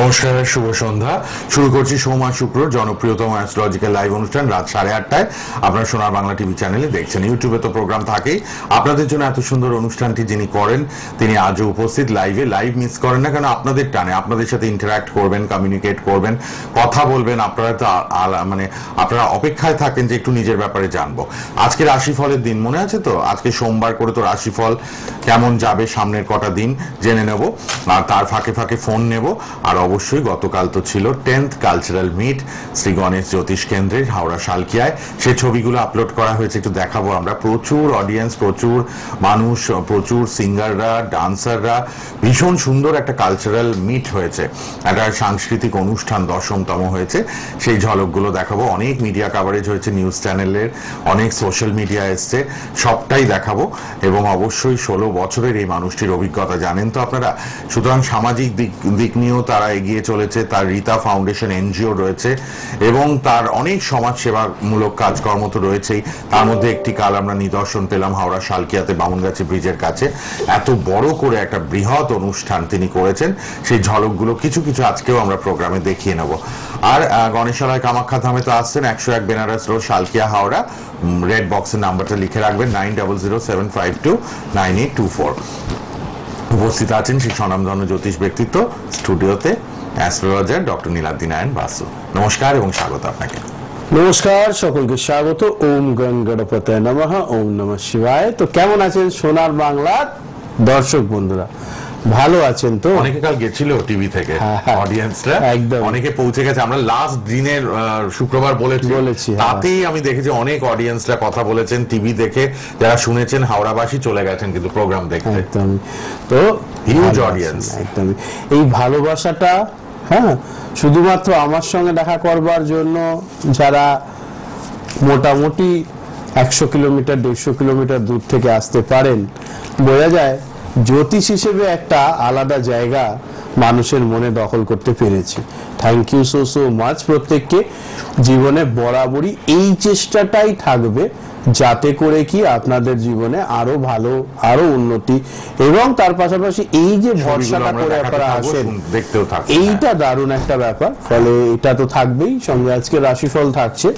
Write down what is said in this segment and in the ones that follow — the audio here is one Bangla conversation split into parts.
নমস্কার, শুভ সন্ধ্যা। শুরু করছি সোম আর শুক্র জনপ্রিয়তম অ্যাস্ট্রোলজিক্যাল লাইভ অনুষ্ঠান রাত 8:30টায়। আপনারা সোনার বাংলা টিভি চ্যানেলে দেখছেন। ইউটিউবে তো প্রোগ্রাম থাকেই। আপনাদের জন্য এত সুন্দর অনুষ্ঠানটি যিনি করেন তিনি আজও উপস্থিত লাইভে। লাইভ মিস করেন না, কারণ আপনাদের টানে আপনাদের সাথে ইন্টারঅ্যাক্ট করবেন, কমিউনিকেট করবেন, কথা বলবেন। আপনারা তো মানে আপনারা অপেক্ষায় থাকেন যে একটু নিজের ব্যাপারে জানবো। আজকে রাশিফলের দিন মনে আছে তো? আজকে সোমবার করে তো রাশিফল কেমন যাবে সামনের কটা দিন জেনে নেব, আর তার ফাঁকে ফাঁকে ফোন নেব। আর অবশ্যই গতকাল তো ছিল 10th cultural meet Shri Ganesh জ্যোতিষ কেন্দ্রের হাওড়া শালকিয়ায়। সেই ছবিগুলো আপলোড করা হয়েছে, একটু দেখাবো আমরা। প্রচুর অডিয়েন্স, প্রচুর মানুষ, প্রচুর সিঙ্গাররা, ডান্সাররা, ভীষণ সুন্দর একটা কালচারাল মিট হয়েছে, একটা সাংস্কৃতিক অনুষ্ঠান 10তম হয়েছে। সেই ঝলকগুলো দেখাবো। অনেক মিডিয়া কাভারেজ হয়েছে, নিউজ চ্যানেলের, অনেক সোশ্যাল মিডিয়া এসছে, সবটাই দেখাবো। এবং অবশ্যই 16 বছরের এই মানুষটির অভিজ্ঞতা জানেন তো আপনারা। সুতরাং সামাজিক দিক নিয়েও তারা এগিয়ে চলেছে। তার রীতা ফাউন্ডেশন এনজিও রয়েছে এবং তার অনেক সমাজসেবামূলক কাজকর্ম তো রয়েছেই। তার মধ্যে একটি কাল আমরা নিদর্শন পেলাম হাওড়া শালকিয়াতে বামুনগাছি ব্রিজের কাছে। এত বড় করে একটা বৃহৎ অনুষ্ঠান তিনি করেছেন, সেই ঝলকগুলো কিছু কিছু আজকেও আমরা প্রোগ্রামে দেখিয়ে নেব। আর গণেশালয় কামাখ্যা ধামে তো আসছেন, 101 বেনারস রোড শালকিয়া হাওড়া। রেড বক্সের নাম্বারটা লিখে রাখবেন 9007529824। উপস্থিত আছেন সেই স্বনামধন্য জ্যোতিষ ব্যক্তিত্ব স্টুডিওতে অ্যাস্ট্রোলজার ডক্টর নীলাদ্রি নারায়ণ বাসু। নমস্কার এবং স্বাগত আপনাকে। নমস্কার, সকলকে স্বাগত। ওম গং গণপতায় নমঃ, ওম নমঃ শিবায়। তো কেমন আছেন সোনার বাংলার দর্শক বন্ধুরা? ভালো আছেন তো? অনেকে কাল গেছিল টিভি থেকে অডিয়েন্সরা, একদম অনেকে পৌঁছে গেছে। আমরা লাস্ট দিনের শুক্রবার বলেছি, তাতেই আমি দেখেছি অনেক অডিয়েন্সরা কথা বলেছেন টিভি দেখে। যারা শুনেছেন হাওড়াবাসী চলে গেছেন কিন্তু প্রোগ্রাম দেখতে। একদম। তো হিউজ অডিয়েন্স। একদমই এই ভালোবাসাটা, হ্যাঁ, শুধুমাত্র আমার সঙ্গে দেখা করবার জন্য যারা মোটামুটি 100 কিলোমিটার 150 কিলোমিটার দূর থেকে আসতে পারেন, বোঝা যায় জ্যোতিষ হিসেবে একটা আলাদা জায়গা মানুষের মনে দখল করতে পেরেছি। থ্যাংক ইউ সো মাচ প্রত্যেককে। জীবনে বরাবরই এই চেষ্টাটাই থাকবে যাতে করে কি আপনাদের জীবনে আরো ভালো, আরো উন্নতি, এবং তার পাশাপাশি এই যে ভরসাটা করে আপনারা আসেন, এইটা দারুণ একটা ব্যাপার। ফলে এটা তো থাকবেই। সঙ্গে আজকে রাশিফল থাকছে,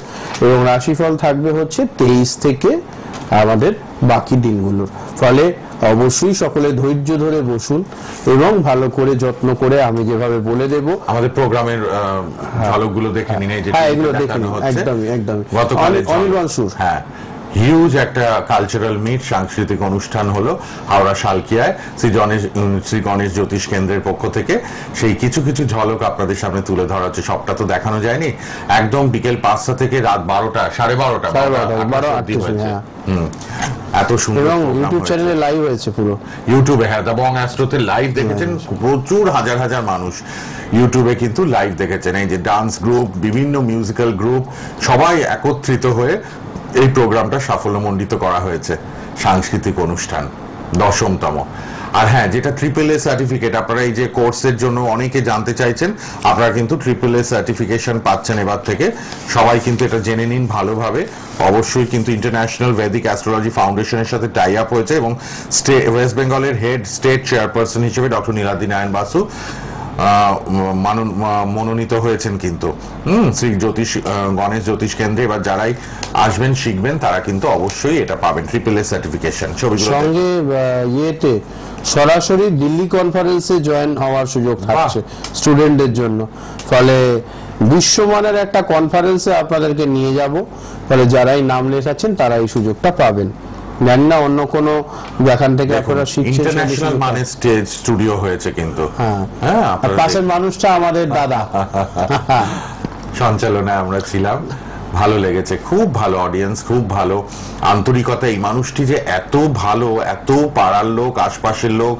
এবং রাশিফল থাকবে হচ্ছে 23 থেকে আমাদের বাকি দিনগুলোর। ফলে অবশ্যই সকলে ধৈর্য ধরে বসুন এবং ভালো করে যত্ন করে আমি যেভাবে বলে দেব আমাদের প্রোগ্রামের ঝলকগুলো দেখে নিন। এগুলো দেখে নিন। একদমই একদমই। অনির্বাণ সুর, হ্যাঁ, হিউজ একটা কালচারাল মিট, সাংস্কৃতিক অনুষ্ঠান হলো হাওড়া শালকিয়ায় শ্রী গণেশ জ্যোতিষ কেন্দ্রের পক্ষ থেকে। সেই কিছু কিছু ঝলক আপনাদের সামনে তুলে ধরা হচ্ছে। সবটা তো দেখানো যায়নি। একদম বিকেল 5টা থেকে রাত 12টা, 12:30 এত সুন্দর। এবং ইউটিউব চ্যানেলে লাইভ হয়েছে পুরো। ইউটিউবে, হ্যাঁ, এবং অ্যাস্ট্রোতে লাইভ দেখেছেন প্রচুর হাজার হাজার মানুষ। ইউটিউবে কিন্তু লাইভ দেখেছেন। এই যে ডান্স গ্রুপ, বিভিন্ন মিউজিক্যাল গ্রুপ, সবাই একত্রিত হয়ে এই প্রোগ্রামটা সাফল্যমণ্ডিত করা হয়েছে। সাংস্কৃতিক অনুষ্ঠান 10তম। আর হ্যাঁ, যেটা AAA সার্টিফিকেট, আপনারা এই যে কোর্সের জন্য অনেকে জানতে চাইছেন, আপনারা কিন্তু AAA সার্টিফিকেশন পাচ্ছেন এবার থেকে। সবাই কিন্তু এটা জেনে নিন ভালোভাবে। অবশ্যই কিন্তু ইন্টারন্যাশনাল ভেদিক অ্যাস্ট্রোলজি ফাউন্ডেশনের সাথে টাই আপ হয়েছে, এবং ওয়েস্ট বেঙ্গলের হেড স্টেট চেয়ারপারসন হিসেবে ডক্টর নীলাদ্রি নারায়ণ বাসু মনোনীত হয়েছেন কিন্তু শ্রী গণেশ জ্যোতিষ কেন্দ্রে। এবার যারাই আসবেন শিখবেন তারা কিন্তু অবশ্যই এটা পাবেন, AAA সার্টিফিকেশন। সঙ্গে ইয়েতে সরাসরি দিল্লি কনফারেন্সে জয়েন হওয়ার সুযোগ থাকছে স্টুডেন্টদের জন্য। ফলে বিশ্বমানের একটা কনফারেন্সে আপনাদেরকে নিয়ে যাব। ফলে যারাই নাম লেখাচ্ছেন তারা এই সুযোগটা পাবেন। জানি না অন্য কোনো যেখান থেকে আপনারা শিখছেন। ইন্টারন্যাশনাল মানে স্টেজ স্টুডিও হয়েছে কিন্তু। হ্যাঁ, পাশের মানুষটা আমাদের দাদা সঞ্চালনায় আমরা ছিলাম। ভালো লেগেছে, খুব ভালো অডিয়েন্স, খুব ভালো আন্তরিকতা। এই মানুষটি যে এত ভালো, এত পাড়ার লোক, আশপাশের লোক,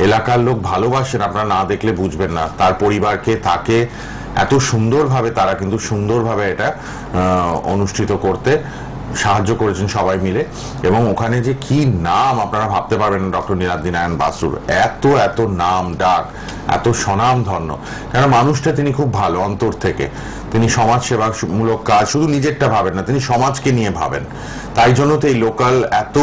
এলাকার লোক ভালোবাসেন, আপনারা না দেখলে বুঝবেন না। তার পরিবারকে, তাকে এত সুন্দরভাবে তারা কিন্তু সুন্দরভাবে এটা অনুষ্ঠিত করতে সাহায্য করেছেন সবাই মিলে। এবং ওখানে যে কি নাম আপনারা ভাবতে পারবেন না ডক্টর নীলাদ্রি নারায়ণ বাসুর। এত এত নাম ডাক, এত স্বনামধন্য। কেন মানুষটা তিনি খুব ভালো অন্তর থেকে। তিনি সমাজ সেবামূলক কাজ শুধু নিজেরটা ভাবেন না, তিনি সমাজকে নিয়ে ভাবেন। তাই জন্য তো এই লোকাল এত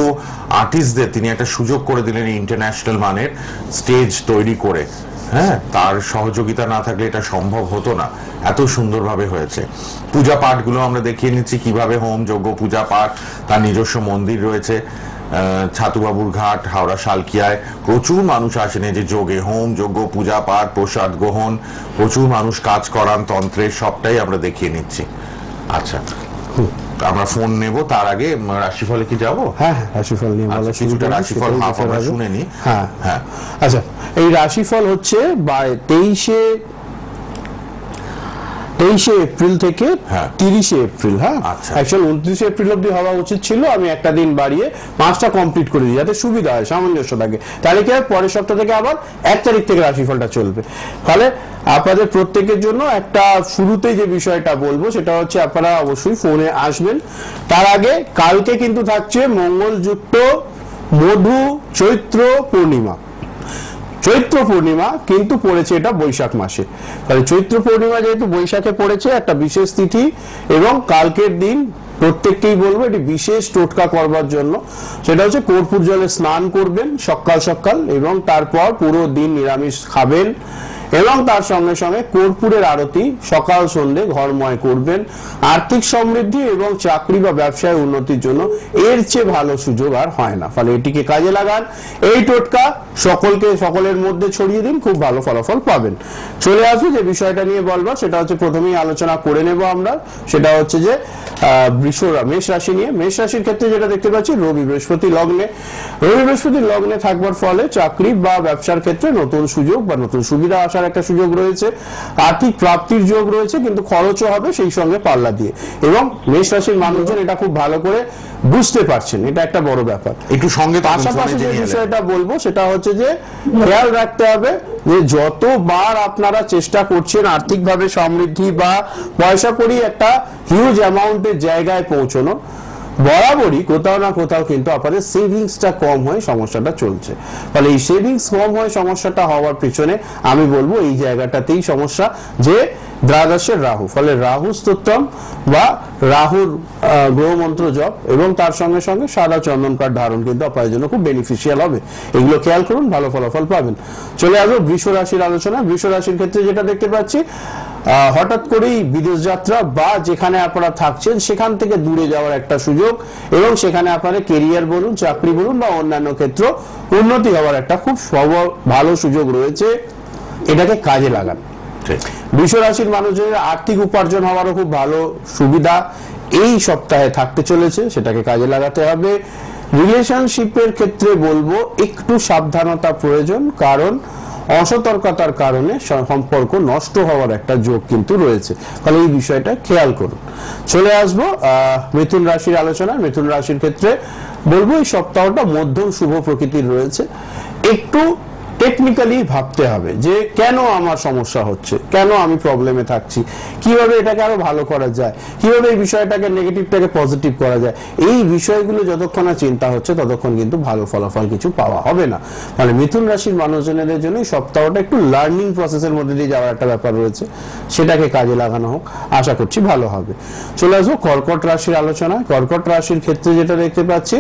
আর্টিস্টদের তিনি একটা সুযোগ করে দিলেন ইন্টারন্যাশনাল মানের স্টেজ তৈরি করে। হ্যাঁ, তার সহযোগিতা না থাকলে এটা সম্ভব হতো না, এত সুন্দরভাবে হয়েছে। পূজা পাঠগুলো আমরা দেখিয়ে নিচ্ছি কিভাবে হোম যজ্ঞ পূজা পাঠ, তার নিজস্ব মন্দির রয়েছে ছাতুবাবুর ঘাট হাওড়া শালকিয়ায়। প্রচুর মানুষ আসেন এই যে যোগে, হোম যজ্ঞ পূজা পাঠ, প্রসাদ গ্রহণ, প্রচুর মানুষ কাজ করান তন্ত্রের, সবটাই আমরা দেখিয়ে নিচ্ছি। আচ্ছা, আমরা ফোন নেব, তার আগে রাশিফলে কি যাবো? হ্যাঁ, রাশিফল নিয়ে বলা কিছুটা রাশিফল হাফ আমরা শুনে নি। হ্যাঁ হ্যাঁ, আচ্ছা, এই রাশিফল হচ্ছে 23শে এপ্রিল থেকে 30শে এপ্রিল। হ্যাঁ, অ্যাকচুয়ালি 29শে এপ্রিল অব্দি হওয়া উচিত ছিল, আমি একটা দিন বাড়িয়ে 5টা কমপ্লিট করে দিই যাতে সুবিধা হয়, সামঞ্জস্য থাকে। তাহলে কি পরের সপ্তাহ থেকে আবার 1 তারিখ থেকে রাশিফলটা চলবে। ফলে আপনাদের প্রত্যেকের জন্য একটা শুরুতে যে বিষয়টা বলবো সেটা হচ্ছে আপনারা অবশ্যই ফোনে আসবেন। তার আগে কালকে কিন্তু থাকছে মঙ্গলযুক্ত মধু চৈত্র পূর্ণিমা। চৈত্র পূর্ণিমা কিন্তু পড়েছে এটা বৈশাখ মাসে, তাহলে চৈত্র পূর্ণিমা যেহেতু বৈশাখে পড়েছে একটা বিশেষ তিথি, এবং কালকের দিন প্রত্যেককেই বলবো এটি বিশেষ টোটকা করবার জন্য, সেটা হচ্ছে কর্পূর জলে স্নান করবেন সকাল সকাল, এবং তারপর পুরো দিন নিরামিষ খাবেন, এবং তার সঙ্গে সঙ্গে কর্পূরের আরতি সকাল সন্ধ্যে ঘরময় করবেন। আর্থিক সমৃদ্ধি এবং চাকরি বা ব্যবসায় উন্নতির জন্য এর চেয়ে ভালো সুযোগ আর হয় না। ফলে এটিকে কাজে লাগান, এই টোটকা সকলের মধ্যে ছড়িয়ে দিন, খুব ভালো ফলাফল পাবেন। চলে আসবে যে বিষয়টা নিয়ে বলবো, সেটা হচ্ছে প্রথমেই আলোচনা করে নেব আমরা, সেটা হচ্ছে যে মেষ রাশি নিয়ে। মেষ রাশির ক্ষেত্রে যেটা দেখতে পাচ্ছি, রবি বৃহস্পতি লগ্নে থাকবার ফলে চাকরি বা ব্যবসার ক্ষেত্রে নতুন সুযোগ বা নতুন সুবিধা আসার একটা সুযোগ রয়েছে, আর্থিক প্রাপ্তির যোগ রয়েছে, কিন্তু খরচও হবে সেই সঙ্গে পাল্লা দিয়ে, এবং মেষ রাশির মানুষজন এটা খুব ভালো করে বুঝতে পারছেন, এটা একটা বড় ব্যাপার। একটু সঙ্গে পাশাপাশি যে বিষয়টা বলবো সেটা হচ্ছে যে খেয়াল রাখতে হবে যে যতবার আপনারা চেষ্টা করছেন আর্থিকভাবে সমৃদ্ধি বা পয়সা করি একটা হিউজ অ্যামাউন্টের জায়গায় পৌঁছানো, বরাবরই কোথাও না কোথাও কিন্তু আপনাদের সেভিংসটা কম হয়ে সমস্যাটা চলছে। ফলে এই সেভিংস কম হয়ে সমস্যাটা হওয়ার পিছনে আমি বলবো এই জায়গাটাতেই সমস্যা, যে দ্বাদশের রাহু। ফলে রাহু স্তোত্রম বা রাহুর গ্রহমন্ত্র জপ এবং তার সঙ্গে সঙ্গে সাদা চন্দন কাঠ ধারণ কিন্তু আপনাদের জন্য খুব বেনিফিশিয়াল হবে। এগুলো খেয়াল করুন, ভালো ফলাফল পাবেন। চলে আসবো বৃষ রাশির আলোচনা। বৃষ রাশির ক্ষেত্রে যেটা দেখতে পাচ্ছি, হঠাৎ করেই বিদেশ যাত্রা বা যেখানে আপনারা থাকছেন সেখান থেকে দূরে যাওয়ার একটা সুযোগ, এবং সেখানে আপনাদের কেরিয়ার বলুন, চাকরি বলুন বা অন্যান্য ক্ষেত্র উন্নতি হওয়ার একটা খুব ভালো সুযোগ রয়েছে, এটাকে কাজে লাগান। বৃষ রাশির মানুষদের আর্থিক উপার্জন হওয়ারও খুব ভালো সুবিধা এই সপ্তাহে থাকতে চলেছে, সেটাকে কাজে লাগাতে হবে। রিলেশনশিপের ক্ষেত্রে বলবো একটু সাবধানতা প্রয়োজন, কারণ অসতর্কতার কারণে সম্পর্ক নষ্ট হওয়ার একটা যোগ কিন্তু রয়েছে, ফলে এই বিষয়টা খেয়াল করুন। চলে আসবো মিথুন রাশির আলোচনা। মিথুন রাশির ক্ষেত্রে বলবো এই সপ্তাহটা মধ্যম শুভ প্রকৃতির রয়েছে। একটু টেকনিক্যালি ভাবতে হবে যে কেন আমার সমস্যা হচ্ছে, কেন আমি প্রবলেমে থাকছি, কিভাবে এটাকে আরো ভালো করা যায়, কিভাবে এই বিষয়টাকে নেগেটিভটাকে পজিটিভ করা যায়। এই বিষয়গুলো যতক্ষণ না চিন্তা হচ্ছে ততক্ষণ কিন্তু ভালো ফলাফল কিছু পাওয়া হবে না। মানে মিথুন রাশির মানুষজনদের জন্য এই সপ্তাহটা একটু লার্নিং প্রসেসের মধ্যে দিয়ে যাওয়ার একটা ব্যাপার রয়েছে, সেটাকে কাজে লাগানো হোক, আশা করছি ভালো হবে। চলে আসবো কর্কট রাশির আলোচনা। কর্কট রাশির ক্ষেত্রে যেটা দেখতে পাচ্ছি,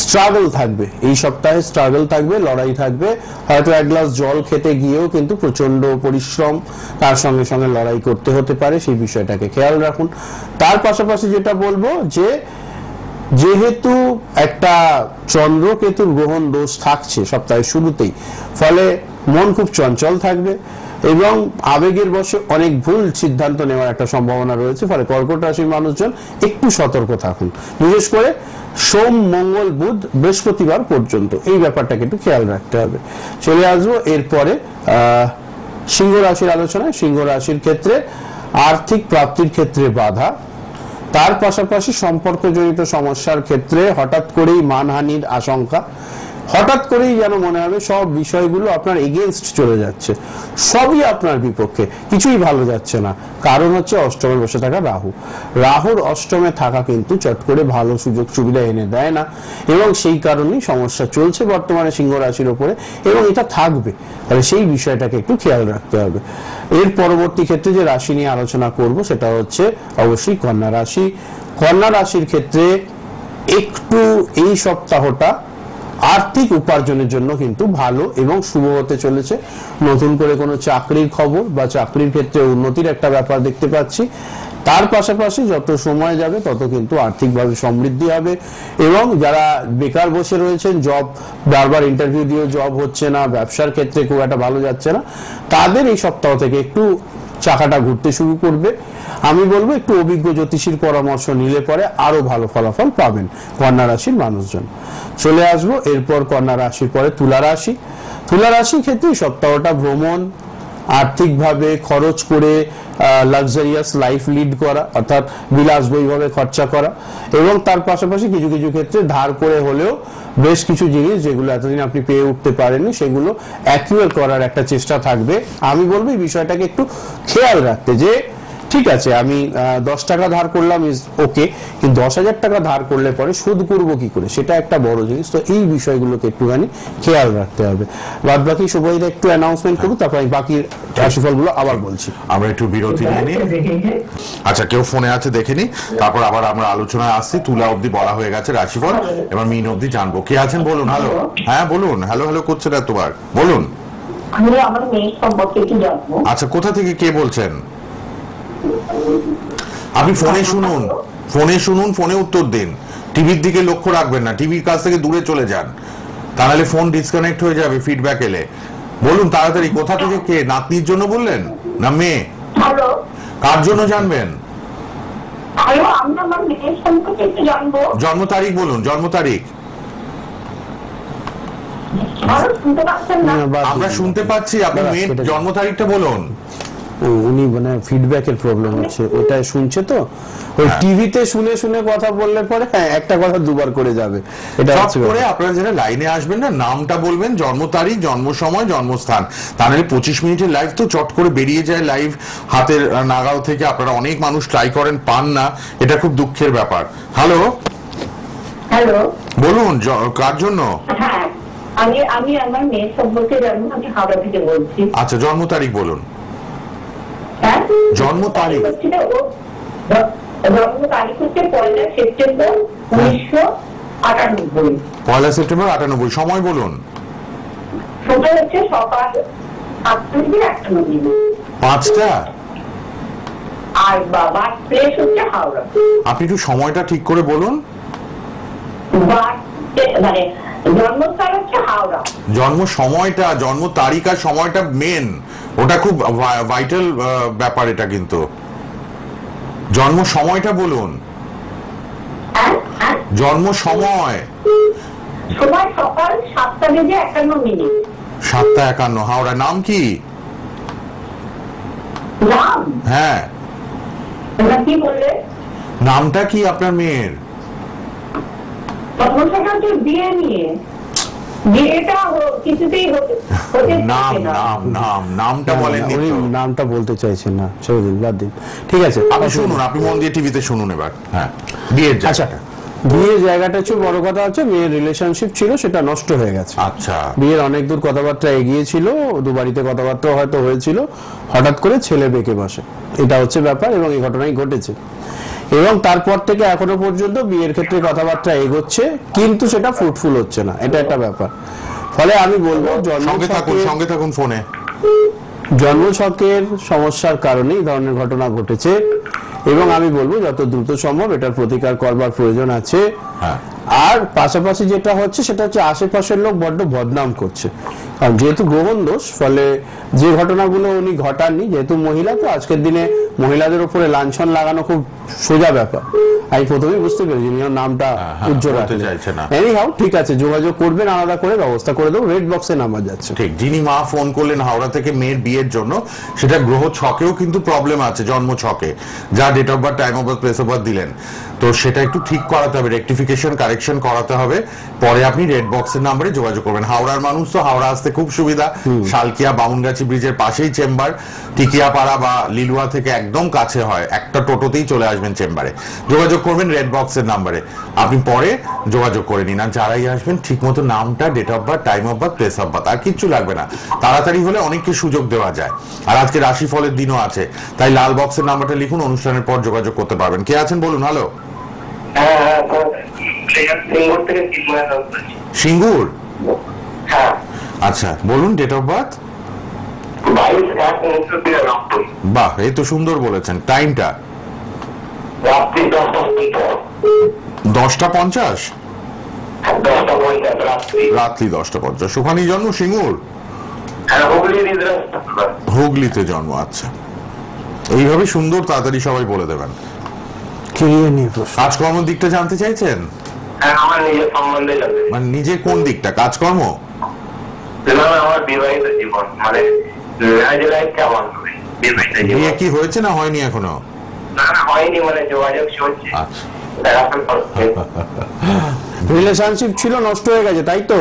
স্ট্রাগল থাকবে এই সপ্তাহে, স্ট্রাগল থাকবে, লড়াই থাকবে। হয়তো এক গ্লাস জল খেতে গিয়েও কিন্তু প্রচন্ড পরিশ্রম, তার সঙ্গে সঙ্গে লড়াই করতে হতে পারে, সেই বিষয়টাকে খেয়াল রাখুন। তার পাশাপাশি যেটা বলবো যে যেহেতু একটা চন্দ্র কেতুর গ্রহণ দোষ থাকছে সপ্তাহের শুরুতেই, ফলে মন খুব চঞ্চল থাকবে এবং আবেগের বশে অনেক ভুল সিদ্ধান্ত নেওয়ার একটা সম্ভাবনা রয়েছে। ফলে কর্কট রাশির মানুষজন একটু সতর্ক থাকুন, বিশেষ করে সোম মঙ্গল বুধ বৃহস্পতিবার পর্যন্ত এই ব্যাপারটাকে একটু খেয়াল রাখতে হবে। চলে আসবো এরপরে সিংহ রাশির আলোচনায়। সিংহ রাশির ক্ষেত্রে আর্থিক প্রাপ্তির ক্ষেত্রে বাধা, তার পাশাপাশি সম্পর্কজনিত সমস্যার ক্ষেত্রে হঠাৎ করেই মানহানির আশঙ্কা, হঠাৎ করেই যেন মনে হবে সব বিষয়গুলো আপনার এগেইনস্ট চলে যাচ্ছে, সবই আপনার বিপক্ষে, কিছুই ভালো যাচ্ছে না। কারণ হচ্ছে অষ্টমে বসে থাকা রাহু। রাহুর অষ্টমে থাকা কিন্তু চট করে ভালো সুযোগ সুবিধা এনে দেয় না, এবং সেই কারণেই সমস্যা চলছে বর্তমানে সিংহ রাশির উপরে, এবং এটা থাকবে। তাহলে সেই বিষয়টাকে একটু খেয়াল রাখতে হবে। এর পরবর্তী ক্ষেত্রে যে রাশি নিয়ে আলোচনা করব সেটা হচ্ছে অবশ্যই কন্যা রাশি। কন্যা রাশির ক্ষেত্রে একটু এই সপ্তাহটা আর্থিক উপার্জনের জন্য কিন্তু ভালো এবং শুভ হতে চলেছে। নতুন করে কোনো চাকরির খবর বা চাকরির ক্ষেত্রে উন্নতির একটা ব্যাপার দেখতে পাচ্ছি। তার পাশাপাশি যত সময় যাবে তত কিন্তু আর্থিকভাবে সমৃদ্ধি হবে, এবং যারা বেকার বসে রয়েছেন, জব বারবার ইন্টারভিউ দিয়েও জব হচ্ছে না, ব্যবসার ক্ষেত্রে খুব একটা ভালো যাচ্ছে না, তাদের এই সপ্তাহ থেকে একটু চাকাটা ঘুরতে শুরু করবে। আমি বলবো একটু অভিজ্ঞ জ্যোতিষীর পরামর্শ নিলে পরে আরো ভালো ফলাফল পাবেন কন্যা রাশির মানুষজন। চলে আসবো এরপর কন্যা রাশির পরে তুলা রাশি। তুলা রাশির ক্ষেত্রে সপ্তাহটা ভ্রমণ, আর্থিকভাবে খরচ করে লাক্সারিয়াস লাইফ লিড করা, অর্থাৎ বিলাসবহুলভাবে খরচা করা, এবং তার পাশাপাশি কিছু কিছু ক্ষেত্রে ধার করে হলেও বেশ কিছু জিনিস যেগুলো এতদিন আপনি পেয়ে উঠতে পারেননি সেগুলো অ্যাকুয়ার করার একটা চেষ্টা থাকবে। আমি বলবো এই বিষয়টাকে একটু খেয়াল রাখতে, যে ঠিক আছে আমি 10 টাকা ধার করলাম ইজ ওকে, কিন্তু 10,000 টাকা ধার করলে পরে শোধ করবো কি করে, সেটা একটা বড় জিনিস। তো এই বিষয়গুলোকে একটুখানি খেয়াল রাখতে হবে। বাদ বাকি শুভজিৎ একটু অ্যানাউন্সমেন্ট করুন, তারপর আমি বাকি রাশিফলগুলো আবার বলছি। আমরা একটু বিরতি নিয়ে নিই। আচ্ছা, কেউ ফোনে আছে দেখে নি, তারপর আবার আমরা আলোচনায় আসছি। তুলা অবধি বলা হয়ে গেছে রাশিফল, এবার মিন অবধি জানবো। কে আছেন বলুন। হ্যালো, হ্যাঁ বলুন। হ্যালো হ্যালো করছেন এতবার, বলুন। আমি আমার মেয়ে সম্পর্কে একটু জানবো। আচ্ছা, কোথা থেকে কে বলছেন? আপনি ফোনে শুনুন, ফোনে শুনুন, ফোনে উত্তর দিন, টিভির দিকে লক্ষ্য রাখবেন না, টিভির কাছ থেকে দূরে চলে যান, তাহলে ফোন ডিসকানেক্ট হয়ে যাবে ফিডব্যাক এলে। বলুন তাড়াতাড়ি, কোথা থেকে কে? নাতনির জন্য বললেন না মেয়ে? হ্যালো, কার জন্য জানবেন? হ্যালো, আমি আমার মেয়ের সম্পর্কে একটু জানবো। জন্ম তারিখ বলুন, জন্ম তারিখ। ভালো শুনতে পাচ্ছেন না? আমরা শুনতে পাচ্ছি, আপনি মেয়ের জন্ম তারিখটা বলুন। উনি মানে ফিডব্যাকের প্রবলেম হচ্ছে, ওটাই শুনছে তো, ওই টিভিতে শুনে শুনে কথা বললে পরে হ্যাঁ একটা কথা দুবার করে যাবে। এটা হচ্ছে করে আপনারা যারা লাইনে আসবেন না, নামটা বলবেন, জন্ম তারিখ, জন্ম সময়, জন্মস্থান। তাহলে 25 মিনিটের লাইভ তো চট করে বেরিয়ে যায় লাইভ হাতের নাগাল থেকে। আপনারা অনেক মানুষ ট্রাই করেন, পান না, এটা খুব দুঃখের ব্যাপার। হ্যালো হ্যালো, বলুন, কার জন্য? হ্যাঁ আমি আমার মেয়ের সম্পর্কে জানবো। আমি হাওড়া থেকে বলছি। আচ্ছা, জন্ম তারিখ বলুন। হ্যাঁ, জন্ম তারিখ হচ্ছে জন্ম তারিখ হচ্ছে 1 সেপ্টেম্বর 1998। 1 সেপ্টেম্বর 98। সময় বলুন। সময় হচ্ছে সকাল 8টা থেকে 1টা। 5টা। আর বাবার প্লেস হচ্ছে হাওড়া। আপনি একটু সময়টা ঠিক করে বলুন। মানে জন্মস্থান হচ্ছে হাওড়া। জন্ম সময়টা, জন্ম তারিখ আর সময়টা মেন, ওটা খুব ভাইটাল ব্যাপার এটা। কিন্তু জন্ম সময়টা বলুন। জন্ম সময় সময় সকাল 7:51। 7:51। হাওড়া। নাম কি? নাম? হ্যাঁ, কি বললে? নামটা কি আপনার মেয়ের? বিয়ে নিয়ে বিয়েটা কিছুতেই নাম নাম নাম নামটা বলেন। উনি নামটা বলতে চাইছেন না, ছেড়ে বাদ দিন। ঠিক আছে, আপনি শুনুন, আপনি মন দিয়ে টিভিতে শুনুন এবার। হ্যাঁ, বিয়ের জায়গাটা। বিয়ের জায়গাটা হচ্ছে বড় কথা হচ্ছে মেয়ের রিলেশনশিপ ছিল, সেটা নষ্ট হয়ে গেছে। আচ্ছা, বিয়ের অনেক দূর কথাবার্তা এগিয়েছিল, দুবারিতে কথাবার্তা হয়তো হয়েছিল, হঠাৎ করে ছেলে বেঁকে বসে, এটা হচ্ছে ব্যাপার, এবং এই ঘটনাই ঘটেছে। এবং তারপর থেকে এখনো পর্যন্ত বিয়ের ক্ষেত্রে কথাবার্তা এগোচ্ছে, কিন্তু সেটা ফ্রুটফুল হচ্ছে না, এটা একটা ব্যাপার। ফলে আমি বলবো সঙ্গে থাকুন ফোনে। জন্মছকের সমস্যার কারণে এই ধরনের ঘটনা ঘটেছে, এবং আমি বলবো যত দ্রুত সম্ভব এটার প্রতিকার করবার প্রয়োজন আছে। আর পাশাপাশি যেটা হচ্ছে সেটা হচ্ছে আশেপাশের লোক বড্ড বদনাম করছে, কারণ যেহেতু গ্রহণ দোষ, ফলে যে ঘটনাগুলো উনি ঘটাননি, যেহেতু মহিলা, তো আজকের দিনে মহিলাদের উপরে লাঞ্ছন লাগানো খুব সোজা ব্যাপার। আমি প্রথমেই বুঝতে পেরেছি নামটা উজ্জ্বল রাখতে চাইছে না। এনিহাউ ঠিক আছে, যোগাযোগ করবেন, আলাদা করে ব্যবস্থা করে দেবো, রেড বক্সে নাম্বার যাচ্ছে। ঠিক, যিনি মা ফোন করলেন হাওড়া থেকে মেয়ের বিয়ের জন্য, সেটা গ্রহ ছকেও কিন্তু প্রবলেম আছে, জন্ম ছকে, যা date of birth, time of birth, place of birth দিলেন, তো সেটা একটু ঠিক করাতে হবে, রেকটিফিকেশন, কারেকশন করাতে হবে। পরে আপনি রেড বক্সের নাম্বারে যোগাযোগ করবেন। হাওড়ার মানুষ তো হাওড়া আসতে খুব সুবিধা, শালকিয়া বামুনগাছি ব্রিজের পাশেই চেম্বার, টিকিয়াপাড়া বা লিলুয়া থেকে একদম কাছে হয়, একটা টোটোতেই চলে আসবেন চেম্বারে, যোগাযোগ করবেন রেড বক্সের নাম্বারে। আপনি পরে যোগাযোগ করে নিন। আর যারাই আসবেন ঠিক মতো নামটা, date of birth, time of birth, place of birth, আর কিচ্ছু লাগবে না, তাড়াতাড়ি হলে অনেককে সুযোগ দেওয়া যায়। আর আজকে রাশিফলের দিনও আছে, তাই লাল বক্সের নাম্বারটা লিখুন, অনুষ্ঠানের পর যোগাযোগ করতে পারবেন। কে আছেন বলুন। হ্যালো, সিঙ্গুর? হ্যাঁ। আচ্ছা, বলুন ডেট অফ বার্থ। 22/1/1993। বাহ, এই তো সুন্দর বলেছেন। টাইমটা? রাত্রি 10:50। 10:50? 10:50 রাত্রি। রাত্রি 10:50। ওখানেই জন্ম, সিঙ্গুর? হ্যাঁ, হুগলির হুগলিতে জন্ম। আচ্ছা, এইভাবে সুন্দর তাড়াতাড়ি সবাই বলে দেবেন। কেরিয়ার নিয়ে প্রশ্ন। কাজকর্মের দিকটা জানতে চাইছেন? হ্যাঁ, আমার নিজের সম্বন্ধে জানতে। মানে নিজের কোন দিকটা? কাজকর্ম? আমার বিবাহিত জীবন, মানে ম্যারেজ লাইফ কেমন হবে? বিবাহিত বিয়ে জীবন কি হয়েছে না হয়নি এখনো? না হয়নি, মানে যোগাযোগ চলছে। আচ্ছা, দেখাশোনা করছে। রিলেশনশিপ ছিল, নষ্ট হয়ে গেছে, তাই তো?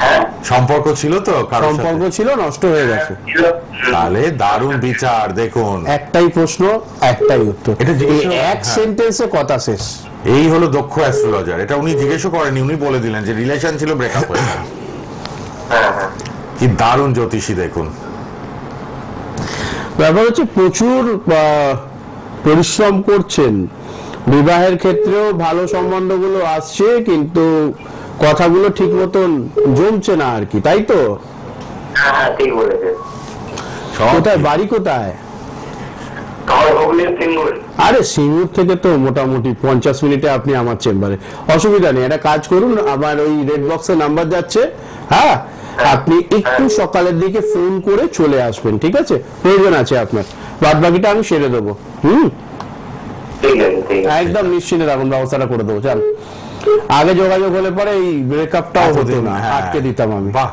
হ্যাঁ, সম্পর্ক ছিল তো কারোর সাথে? সম্পর্ক ছিল, নষ্ট হয়ে গেছে। ছিল। তাহলে দারুণ বিচার। দেখুন, একটাই প্রশ্ন, একটাই উত্তর। এটা জিজ্ঞেস- এই এক হ্যাঁ। সেন্টেন্সে কথা শেষ। এই হলো দক্ষ অ্যাস্ট্রোলজার। এটা উনি জিজ্ঞেসও করেনি, উনি বলে দিলেন যে রিলেশন ছিল, ব্রেকআপ হয়ে গেল। হ্যাঁ হ্যাঁ। কি দারুণ জ্যোতিষী দেখুন। ব্যাপার হচ্ছে প্রচুর পরিশ্রম করছেন, বিবাহের ক্ষেত্রেও ভালো সম্বন্ধগুলো আসছে, কিন্তু কথাগুলো ঠিক মতন জমছে না আর কি, তাই তো? হ্যাঁ হ্যাঁ, ঠিক বলেছেন। সব কোথায় বাড়ি, কোথায়? আমার হুগলির সিঙ্গুর। আরে সিঙ্গুর থেকে তো মোটামুটি 50 মিনিটে আপনি আমার চেম্বারে। অসুবিধা নেই, একটা কাজ করুন, আমার ওই রেড বক্সে নাম্বার যাচ্ছে, হ্যাঁ, আপনি একটু সকালের দিকে ফোন করে চলে আসবেন, ঠিক আছে? প্রয়োজন আছে আপনার, বাদ বাকিটা আমি সেরে দেবো। ঠিক আছে, ঠিক আছে। একদম নিশ্চিন্তে রাখুন, ব্যবস্থাটা করে দেবো। চল, আগে যোগাযোগ হলে পরে এই ব্রেকআপটাও হতো এতদিন, না, হ্যাঁ। আটকে দিতাম আমি। বাহ,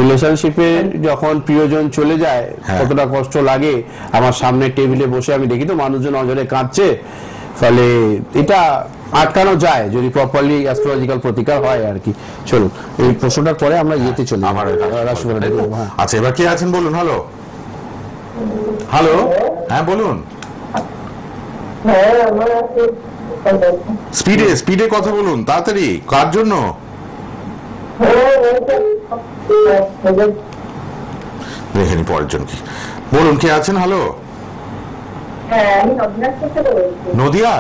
রিলেশনশিপে যখন প্রিয়জন চলে যায় হ্যাঁ। কতটা কষ্ট লাগে। আমার সামনে টেবিলে বসে আমি দেখি তো মানুষজন অজরে কাঁদছে, ফলে এটা আটকানো যায় যদি প্রপারলি অ্যাস্ট্রোলজিক্যাল প্রতিকার হয় আর কি। চলুন, এই প্রশ্নটার পরে আমরা ইয়েতে চলি, আমার রাশিফলে দেখবো। হ্যাঁ, আচ্ছা, এবার কে আছেন বলুন। হ্যালো, হ্যালো, হ্যাঁ বলুন। হ্যাঁ, আমার আছে। স্পিডে স্পিডে কথা বলুন, তাড়াতাড়ি। কার জন্য? দেখেনি পরের জন কি বলুন। কে আছেন? হ্যালো, হ্যাঁ, আমি নদিনাজপুর থেকে বলছি। নদিয়া?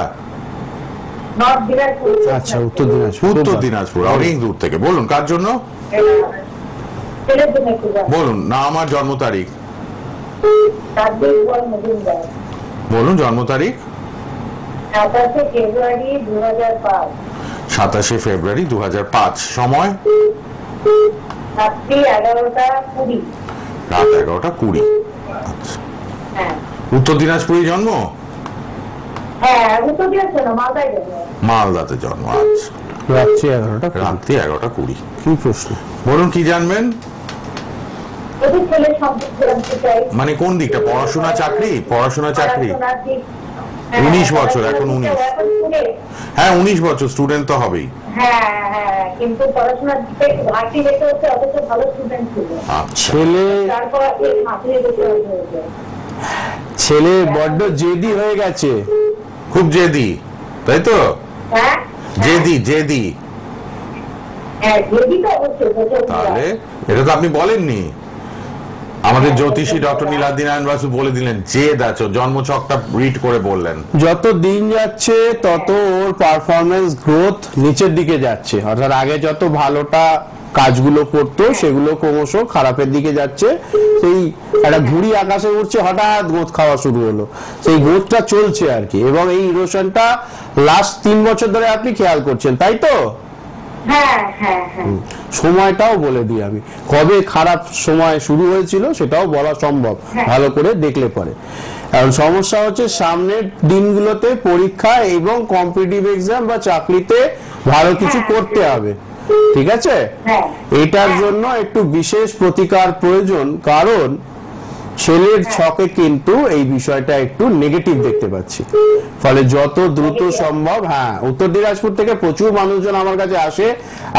নর্থ দিনাজপুর। আচ্ছা, উত্তর দিনাজপুর। উত্তর দিনাজপুর, অনেক দূর থেকে। বলুন কার জন্য? ছেলের জন্য একটু জানি। বলুন না, আমার জন্ম তারিখ তাদের পর মজুমদার। বলুন। জন্ম তারিখ 27 ফেব্রুয়ারি 2005। 27 ফেব্রুয়ারি 2005। সময় রাত্রি 11:20। রাত 11:20। আচ্ছা, হ্যাঁ উত্তর দিনাজপুরে জন্ম? হ্যাঁ, উত্তর দিনাজপুর না, মালদায় জন্ম। মালদাতে জন্ম। আচ্ছা, রাত্রি 11টা। রাত্রি 11:20। কি প্রশ্ন? বলুন কি জানবেন? যদি ছেলের সম্পর্ক জানতে চাই। মানে কোন দিকটা? পড়াশোনা, চাকরি? পড়াশোনা, চাকরি? পড়াশোনার দিক। হ্যাঁ, 19 বছর, এখন 19। এখন স্টুডেন্ট। হ্যাঁ, 19 বছর, স্টুডেন্ট তো হবেই। হ্যাঁ হ্যাঁ, কিন্তু পড়াশোনার দিকে ঘাটতি রেখে হচ্ছে, অথচ ভালো স্টুডেন্ট ছিল। আচ্ছা, ছেলে তারপর মাথায় রেখে হয়েছে। ছেলে বড্ড জেদি হয়ে গেছে। খুব জেদি, তাই তো? হ্যাঁ জেদি জেদি। হ্যাঁ, যদি তো অবশ্যই প্রচুর। তাহলে এটা তো আপনি বলেননি। আমাদের জ্যোতিষী ডক্টর নীলাদ্রি নারায়ণ বাসু বলে দিলেন, জেদ আছে। জন্মছকটা রিড করে বললেন। যত দিন যাচ্ছে তত ওর পারফরমেন্স গ্রোথ নিচের দিকে যাচ্ছে, অর্থাৎ আগে যত ভালোটা কাজগুলো করতো সেগুলো ক্রমশ খারাপের দিকে যাচ্ছে। সেই একটা ঘুড়ি আকাশে উঠছে, হঠাৎ গোঁত খাওয়া শুরু হলো, সেই গোঁতটা চলছে আর কি। এবং এই ইরোশনটা লাস্ট 3 বছর ধরে আপনি খেয়াল করছেন, তাই তো? হ্যাঁ হ্যাঁ হ্যাঁ। সময়টাও বলে দিই আমি, কবে খারাপ সময় শুরু হয়েছিল সেটাও বলা সম্ভব ভালো করে দেখলে পরে। কারণ সমস্যা হচ্ছে সামনের দিনগুলোতে পরীক্ষা এবং কম্পিটিটিভ এক্সাম বা চাকরিতে ভালো কিছু করতে হবে, ঠিক আছে? হ্যাঁ। এটার জন্য একটু বিশেষ প্রতিকার প্রয়োজন, কারণ ছেলের ছকে কিন্তু এই বিষয়টা একটু নেগেটিভ দেখতে পাচ্ছি। ফলে যত দ্রুত সম্ভব, হ্যাঁ, উত্তর দিনাজপুর থেকে প্রচুর মানুষজন আমার কাছে আসে,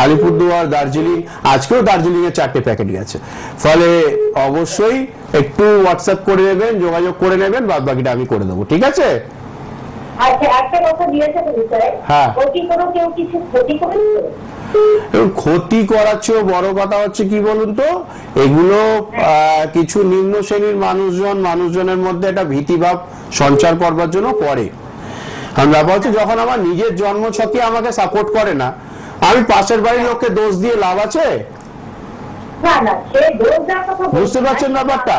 আলিপুরদুয়ার, দার্জিলিং, আজকেও দার্জিলিং এর 4টে প্যাকেট গেছে। ফলে অবশ্যই একটু হোয়াটসঅ্যাপ করে নেবেন, যোগাযোগ করে নেবেন, বাদ বাকিটা আমি করে দেবো, ঠিক আছে? আচ্ছা, একটা কথা দিয়েছে বিষয়ে। হ্যাঁ। ওটি কোনো কেউ কিছু ক্ষতি করেছে? এবং ক্ষতি করার চেয়েও বড় কথা হচ্ছে কি বলুন তো, এগুলো কিছু নিম্ন শ্রেণীর মানুষজনের মধ্যে একটা ভীতিভাব সঞ্চার করবার জন্য করে। কারণ ব্যাপার হচ্ছে, যখন আমার নিজের জন্মছকে আমাকে সাপোর্ট করে না, আমি পাশের বাড়ির লোককে দোষ দিয়ে লাভ আছে? বুঝতে পারছেন ব্যাপারটা?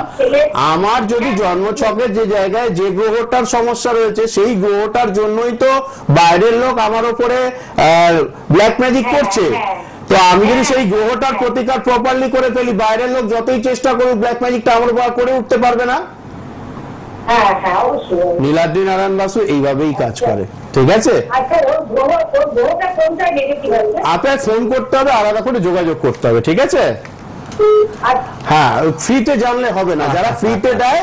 আমার যদি জন্মছকের যে জায়গায় যে গ্রহটার সমস্যা রয়েছে সেই গ্রহটার জন্যই তো বাইরের লোক আমার উপরে ব্ল্যাক ম্যাজিক করছে। তো আমি যদি সেই গ্রহটার প্রতিকার প্রপারলি করে ফেলি, বাইরের লোক যতই চেষ্টা করুক ব্ল্যাক ম্যাজিকটা আমার উপর করে উঠতে পারবে না। নীলাদ্রি নারায়ণ বাসু এইভাবেই কাজ করে, ঠিক আছে? আপনার ফোন করতে হবে, আলাদা করে যোগাযোগ করতে হবে, ঠিক আছে? হ্যাঁ, ফ্রিতে জানলে হবে না। যারা ফ্রিতে দেয়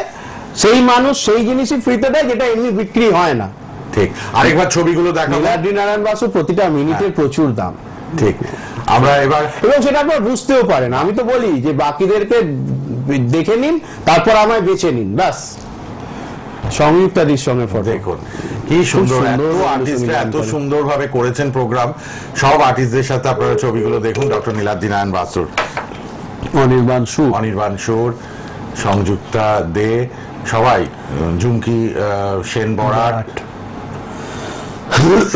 সেই মানুষ সেই জিনিসই ফ্রিতে দেয় যেটা এমনি বিক্রি হয় না। ঠিক, আরেকবার ছবিগুলো দেখাবো। নীলাদ্রি নারায়ণ বাসু প্রতিটা মিনিটের প্রচুর দাম। ঠিক, আমরা এবার এবং সেটা আপনারা বুঝতেও পারেন। আমি তো বলি যে বাকিদেরকে দেখে নিন, তারপর আমায় বেছে নিন, বাস। সংযুক্তাদির সঙ্গে ফটো দেখুন কি সুন্দর, এত আর্টিস্টরা এত সুন্দরভাবে করেছেন প্রোগ্রাম। সব আর্টিস্টদের সাথে আপনারা ছবিগুলো দেখুন। ডক্টর নীলাদ্রি নারায়ণ বাসুর, অনির্বাণ সুর, সংযুক্তা দে, সবাই, ঝুমকি সেন বরাট,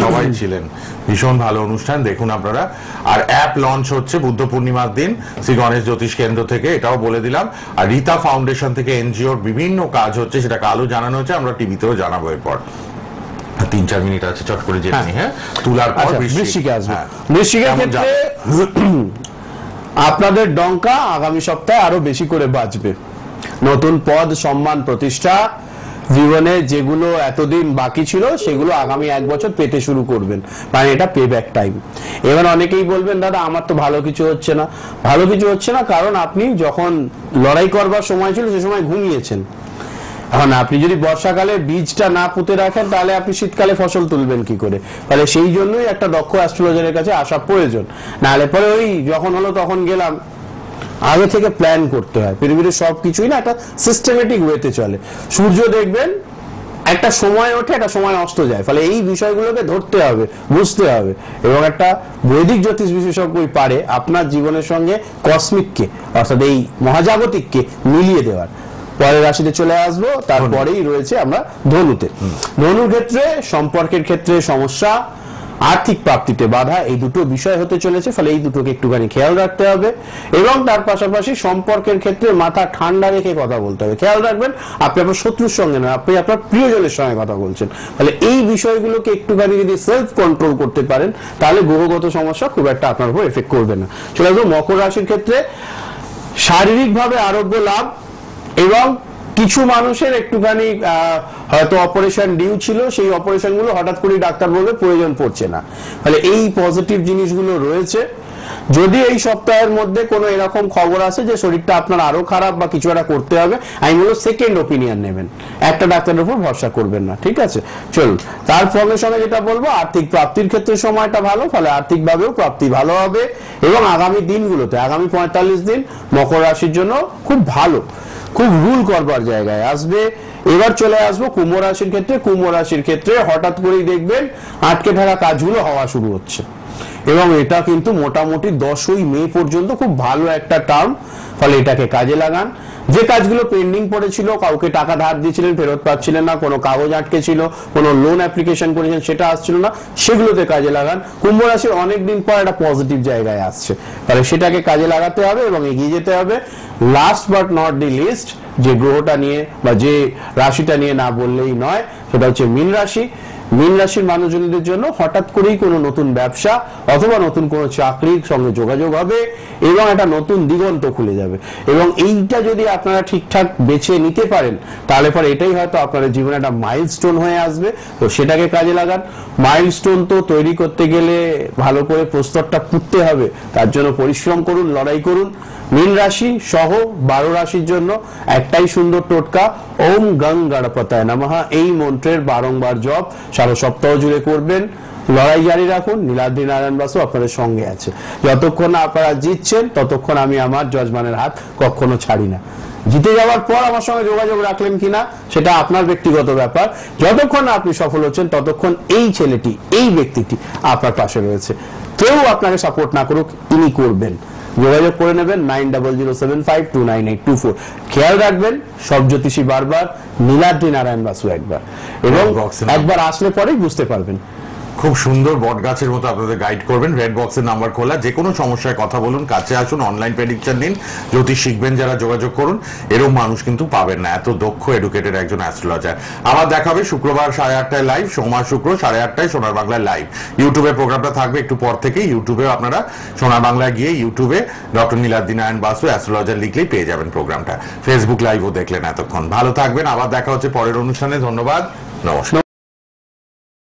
সবাই ছিলেন। ভীষণ ভালো অনুষ্ঠান, দেখুন আপনারা। আর অ্যাপ লঞ্চ হচ্ছে বুদ্ধ পূর্ণিমার দিন শ্রী গণেশ জ্যোতিষ কেন্দ্র থেকে, এটাও বলে দিলাম। আর রীতা ফাউন্ডেশন থেকে এনজিওর বিভিন্ন কাজ হচ্ছে, সেটা কালও জানানো হচ্ছে, আমরা টিভিতেও জানাবো। এরপর 3-4 মিনিট আছে, চট করে জেনে নিই। হ্যাঁ, তুলার পর বৃশ্চিকে আসবে। বৃশ্চিকের ক্ষেত্রে আপনাদের ডঙ্কা আগামী সপ্তাহে আরো বেশি করে বাজবে। নতুন পদ, সম্মান, প্রতিষ্ঠা, জীবনে যেগুলো এতদিন বাকি ছিল সেগুলো আগামী 1 বছর পেতে শুরু করবেন, মানে এটা পে ব্যাক টাইম। এবার অনেকেই বলবেন দাদা আমার তো ভালো কিছু হচ্ছে না। ভালো কিছু হচ্ছে না কারণ আপনি যখন লড়াই করবার সময় ছিল সে সময় ঘুমিয়েছেন। এখন আপনি যদি বর্ষাকালে বীজটা না পুঁতে রাখেন তাহলে আপনি শীতকালে ফসল তুলবেন কি করে? তাহলে সেই জন্যই একটা দক্ষ অ্যাস্ট্রোলজারের কাছে আসা প্রয়োজন। নাহলে পরে ওই যখন হলো তখন গেলাম, আগে থেকে প্ল্যান করতে হয়। পৃথিবীর সবকিছুই না একটা সিস্টেমেটিক ওয়েতে চলে। সূর্য দেখবেন একটা সময় ওঠে, একটা সময় অস্ত যায়, ফলে এই বিষয়গুলোকে ধরতে হবে, বুঝতে হবে। এবং একটা বৈদিক জ্যোতিষ বিশেষজ্ঞই পারে আপনার জীবনের সঙ্গে কসমিককে, অর্থাৎ এই মহাজাগতিককে মিলিয়ে দেওয়ার। পরের রাশিতে চলে আসবো, তারপরেই রয়েছে আমরা ধনুতে। ধনুর ক্ষেত্রে সম্পর্কের ক্ষেত্রে সমস্যা, আর্থিক প্রাপ্তিতে বাধা, এই দুটো বিষয় হতে চলেছে। ফলে এই দুটোকে একটুখানি খেয়াল রাখতে হবে। এবং তার পাশাপাশি সম্পর্কের ক্ষেত্রে মাথা ঠান্ডা রেখে কথা বলতে হবে। খেয়াল রাখবেন আপনি আপনার শত্রুর সঙ্গে নয়, আপনি আপনার প্রিয়জনের সঙ্গে কথা বলছেন। ফলে এই বিষয়গুলোকে একটুখানি যদি সেলফ কন্ট্রোল করতে পারেন তাহলে গ্রহগত সমস্যা খুব একটা আপনার উপর এফেক্ট করবে না। চলে আসবো মকর রাশির ক্ষেত্রে। শারীরিকভাবে আরোগ্য লাভ, এবং কিছু মানুষের একটুখানি হয়তো অপারেশন ডিউ ছিল, সেই অপারেশনগুলো হঠাৎ করে ডাক্তার বলবে প্রয়োজন পড়ছে না। ফলে এই পজিটিভ জিনিসগুলো রয়েছে। যদি এই সপ্তাহের মধ্যে কোনো এরকম খবর আসে যে শরীরটা আপনার আরো খারাপ বা কিছু একটা করতে হবে, আমি বলবো সেকেন্ড ওপিনিয়ন নেবেন, একটা ডাক্তারের উপর ভরসা করবেন না, ঠিক আছে? চলুন, তার সঙ্গে সঙ্গে যেটা বলবো, আর্থিক প্রাপ্তির ক্ষেত্রে সময়টা ভালো, ফলে আর্থিকভাবেও প্রাপ্তি ভালো হবে। এবং আগামী দিনগুলোতে, আগামী 45 দিন মকর রাশির জন্য খুব ভালো, খুব রুল করবার জায়গায় আসবে। এবার চলে আসবো কুম্ভ রাশির ক্ষেত্রে। কুম্ভ রাশির ক্ষেত্রে হঠাৎ করেই দেখবেন আটকে থাকা কাজগুলো হওয়া শুরু হচ্ছে, এবং এটা কিন্তু মোটামুটি 10ই মে পর্যন্ত খুব ভালো একটা টার্ম। ফলে এটাকে কাজে লাগান। যে কাজগুলো পেন্ডিং পড়েছিল, কাউকে টাকা ধার দিয়েছিলেন ফেরত পাচ্ছিলেন না, কোনো কাগজ আটকে ছিল, কোনো লোন অ্যাপ্লিকেশন করেছেন সেটা আসছিল না, সেগুলোতে কাজে লাগান। কুম্ভ রাশির অনেকদিন পর একটা পজিটিভ জায়গায় আসছে, তাহলে সেটাকে কাজে লাগাতে হবে এবং এগিয়ে যেতে হবে। Last but not the least, যে গ্রহটা নিয়ে বা যে রাশিটা নিয়ে না বললেই নয়, সেটা হচ্ছে মীন রাশি। মীন রাশির মানুষজনদের জন্য হঠাৎ করেই কোনো নতুন ব্যবসা অথবা নতুন কোনো চাকরির সঙ্গে যোগাযোগ হবে এবং একটা নতুন দিগন্ত খুলে যাবে। এবং এইটা যদি আপনারা ঠিকঠাক বেছে নিতে পারেন তাহলে পরে এটাই হয়তো আপনাদের জীবনে একটা মাইলস্টোন হয়ে আসবে। তো সেটাকে কাজে লাগান। মাইলস্টোন তো তৈরি করতে গেলে ভালো করে প্রস্তরটা পুঁততে হবে, তার জন্য পরিশ্রম করুন, লড়াই করুন। মীন রাশি সহ 12 রাশির জন্য একটাই সুন্দর টোটকা, ওম গং গণপতায় নমঃ, এই মন্ত্রের বারংবার জপ সারা সপ্তাহ জুড়ে করবেন। লড়াই জারি রাখুন। নীলাদ্রি নারায়ণ বাসু আপনাদের সঙ্গে আছে। যতক্ষণ আপনারা জিতছেন ততক্ষণ আমি আমার যজমানের হাত কখনো ছাড়ি না। জিতে যাওয়ার পর আমার সঙ্গে যোগাযোগ রাখলেন কিনা সেটা আপনার ব্যক্তিগত ব্যাপার। যতক্ষণ আপনি সফল হচ্ছেন ততক্ষণ এই ছেলেটি, এই ব্যক্তিটি আপনার পাশে রয়েছে। কেউ আপনাকে সাপোর্ট না করুক, তিনি করবেন। যোগাযোগ করে নেবেন 9007529824। খেয়াল রাখবেন সব জ্যোতিষী বারবার, নীলাদ্রি নারায়ণ বাসু একবার, এবং একবার আসলে পরেই বুঝতে পারবেন। খুব সুন্দর বট গাছের মতো আপনাদের গাইড করবেন। রেড বক্সের নাম্বার খোলা, যে কোনো সমস্যায় কথা বলুন, কাছে আসুন, অনলাইন প্রেডিকশন নিন, জ্যোতিষ শিখবেন যারা যোগাযোগ করুন। এরকম মানুষ কিন্তু পাবেন না, এত দক্ষ এডুকেটেড একজন অ্যাস্ট্রোলজার। আবার দেখা হবে শুক্রবার 8:30টায় লাইভ, সোমবার শুক্র 8:30টায় সোনার বাংলায় লাইভ। ইউটিউবে প্রোগ্রামটা থাকবে একটু পর থেকে। ইউটিউবে আপনারা সোনার বাংলায় গিয়ে ইউটিউবে ডক্টর নীলাদ্রি নারায়ণ বাসু অ্যাস্ট্রোলজার লিখলেই পেয়ে যাবেন প্রোগ্রামটা। ফেসবুক লাইভও দেখলেন এতক্ষণ। ভালো থাকবেন, আবার দেখা হচ্ছে পরের অনুষ্ঠানে। ধন্যবাদ, নমস্কার।